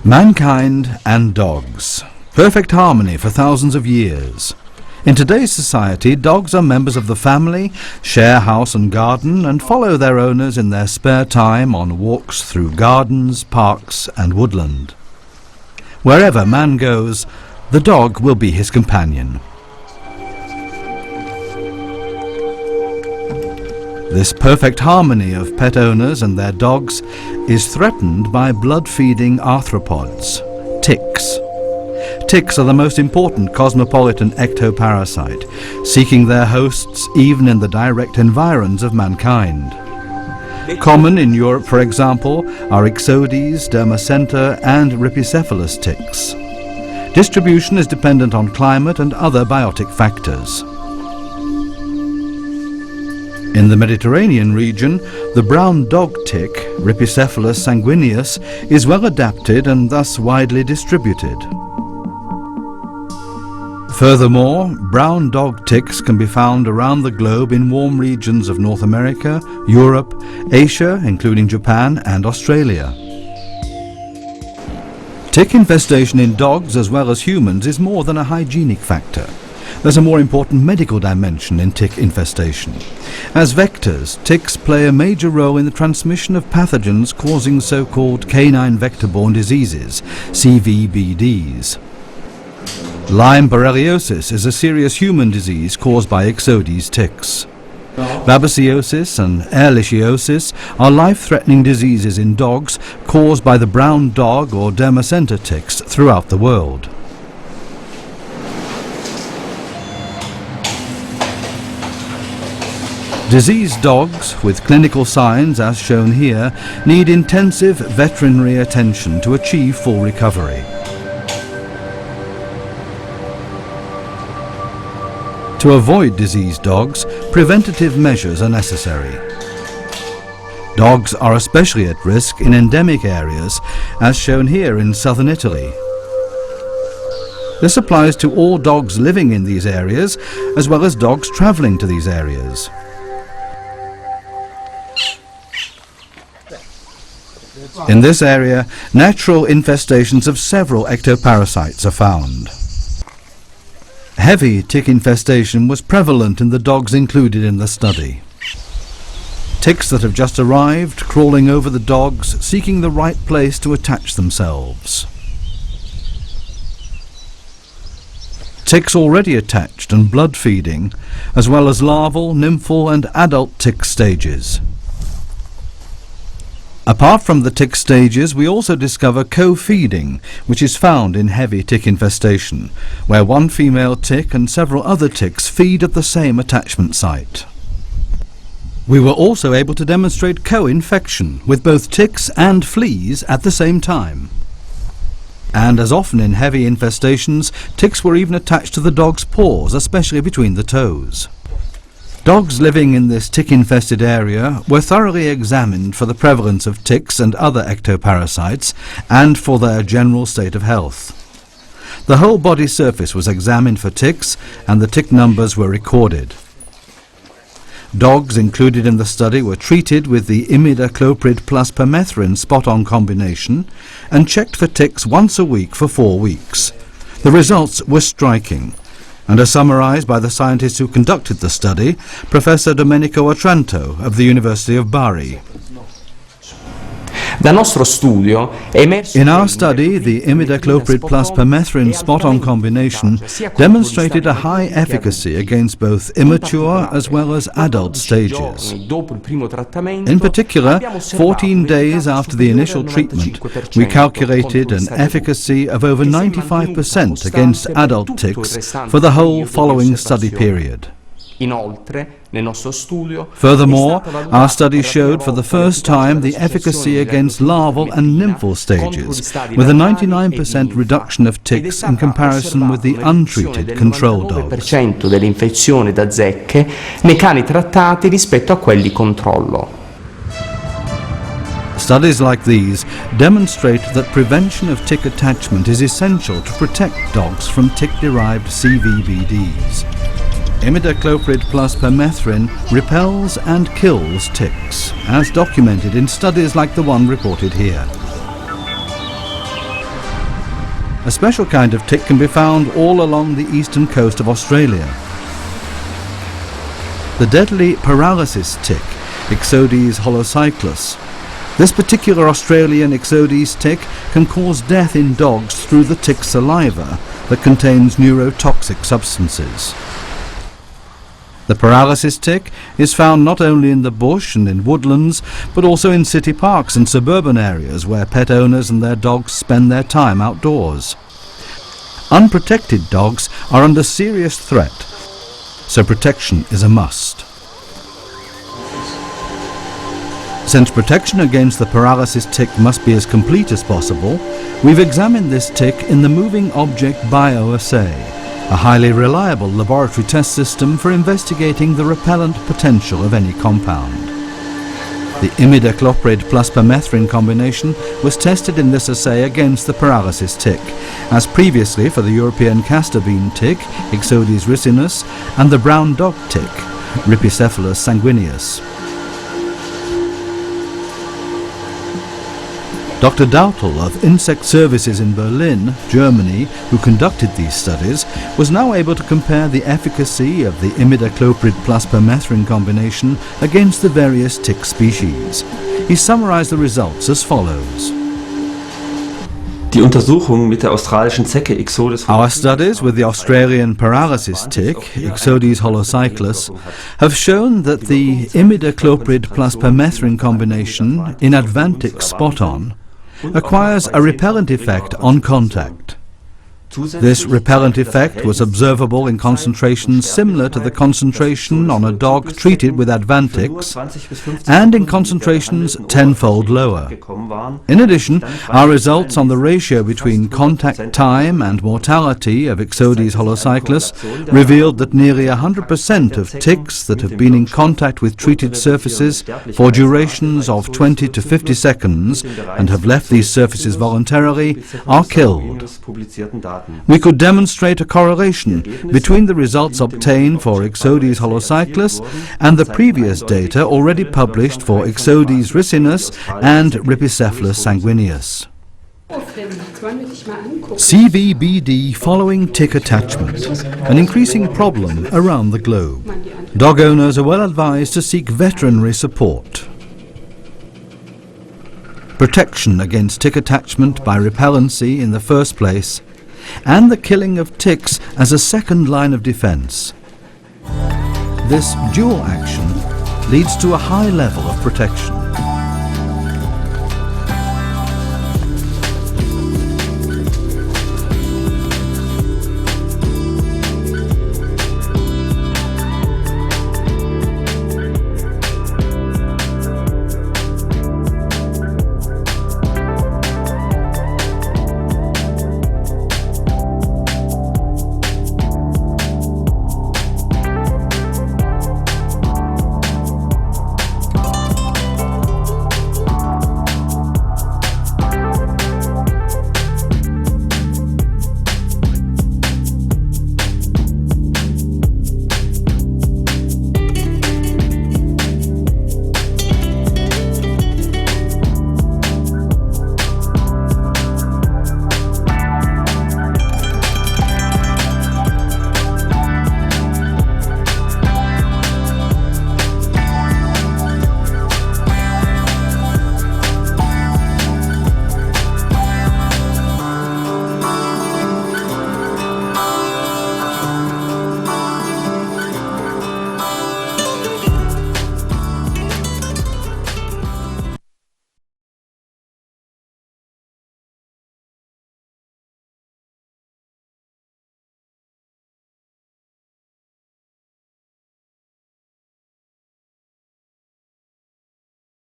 Mankind and dogs. Perfect harmony for thousands of years. In today's society, dogs are members of the family, share house and garden, and follow their owners in their spare time on walks through gardens, parks and woodland. Wherever man goes, the dog will be his companion. This perfect harmony of pet owners and their dogs is threatened by blood-feeding arthropods, ticks. Ticks are the most important cosmopolitan ectoparasite, seeking their hosts even in the direct environs of mankind. Common in Europe, for example, are Ixodes, Dermacenta and Rhipicephalus ticks. Distribution is dependent on climate and other biotic factors. In the Mediterranean region, the brown dog tick, Rhipicephalus sanguineus, is well adapted and thus widely distributed. Furthermore, brown dog ticks can be found around the globe in warm regions of North America, Europe, Asia, including Japan and Australia. Tick infestation in dogs as well as humans is more than a hygienic factor. There's a more important medical dimension in tick infestation. As vectors, ticks play a major role in the transmission of pathogens causing so-called canine vector-borne diseases, CVBDs. Lyme borreliosis is a serious human disease caused by Ixodes ticks. Babesiosis and ehrlichiosis are life-threatening diseases in dogs caused by the brown dog or Dermacenta ticks throughout the world. Diseased dogs, with clinical signs as shown here, need intensive veterinary attention to achieve full recovery. To avoid diseased dogs, preventative measures are necessary. Dogs are especially at risk in endemic areas, as shown here in southern Italy. This applies to all dogs living in these areas, as well as dogs travelling to these areas. In this area, natural infestations of several ectoparasites are found. Heavy tick infestation was prevalent in the dogs included in the study. Ticks that have just arrived, crawling over the dogs, seeking the right place to attach themselves. Ticks already attached and blood feeding, as well as larval, nymphal and adult tick stages. Apart from the tick stages, we also discover co-feeding, which is found in heavy tick infestation, where one female tick and several other ticks feed at the same attachment site. We were also able to demonstrate co-infection with both ticks and fleas at the same time. And as often in heavy infestations, ticks were even attached to the dog's paws, especially between the toes. Dogs living in this tick-infested area were thoroughly examined for the prevalence of ticks and other ectoparasites and for their general state of health. The whole body surface was examined for ticks and the tick numbers were recorded. Dogs included in the study were treated with the imidacloprid plus permethrin spot-on combination and checked for ticks once a week for 4 weeks. The results were striking, and are summarized by the scientists who conducted the study, Professor Domenico Otranto of the University of Bari. In our study, the imidacloprid plus permethrin spot-on combination demonstrated a high efficacy against both immature as well as adult stages. In particular, 14 days after the initial treatment, we calculated an efficacy of over 95% against adult ticks for the whole following study period. Furthermore, our study showed for the first time the efficacy against larval and nymphal stages, with a 99% reduction of ticks in comparison with the untreated control dogs. dell'infezione da zecche nei cani trattati rispetto a quelli controllo. Studies like these demonstrate that prevention of tick attachment is essential to protect dogs from tick-derived CVBDs. Imidacloprid plus permethrin repels and kills ticks, as documented in studies like the one reported here. A special kind of tick can be found all along the eastern coast of Australia. The deadly paralysis tick, Ixodes holocyclus. This particular Australian Ixodes tick can cause death in dogs through the tick's saliva that contains neurotoxic substances. The paralysis tick is found not only in the bush and in woodlands, but also in city parks and suburban areas where pet owners and their dogs spend their time outdoors. Unprotected dogs are under serious threat, so protection is a must. Since protection against the paralysis tick must be as complete as possible, we've examined this tick in the Moving Object Bioassay, a highly reliable laboratory test system for investigating the repellent potential of any compound. The imidacloprid plus permethrin combination was tested in this assay against the paralysis tick, as previously for the European castor bean tick, Ixodes ricinus, and the brown dog tick, Rhipicephalus sanguineus. Dr. Dautel of Insect Services in Berlin, Germany, who conducted these studies, was now able to compare the efficacy of the imidacloprid plus permethrin combination against the various tick species. He summarized the results as follows. Die Untersuchung mit der australischen Zecke Ixodes Our studies with the Australian paralysis tick, Ixodes holocyclus, have shown that the imidacloprid plus permethrin combination in Advantix spot-on acquires a repellent effect on contact. This repellent effect was observable in concentrations similar to the concentration on a dog treated with Advantix and in concentrations tenfold lower. In addition, our results on the ratio between contact time and mortality of Ixodes holocyclus revealed that nearly 100% of ticks that have been in contact with treated surfaces for durations of 20 to 50 seconds and have left these surfaces voluntarily are killed. We could demonstrate a correlation between the results obtained for Ixodes holocyclus and the previous data already published for Ixodes ricinus and Rhipicephalus sanguineus. CVBD following tick attachment, an increasing problem around the globe. Dog owners are well advised to seek veterinary support. Protection against tick attachment by repellency in the first place, and the killing of ticks as a second line of defense. This dual action leads to a high level of protection.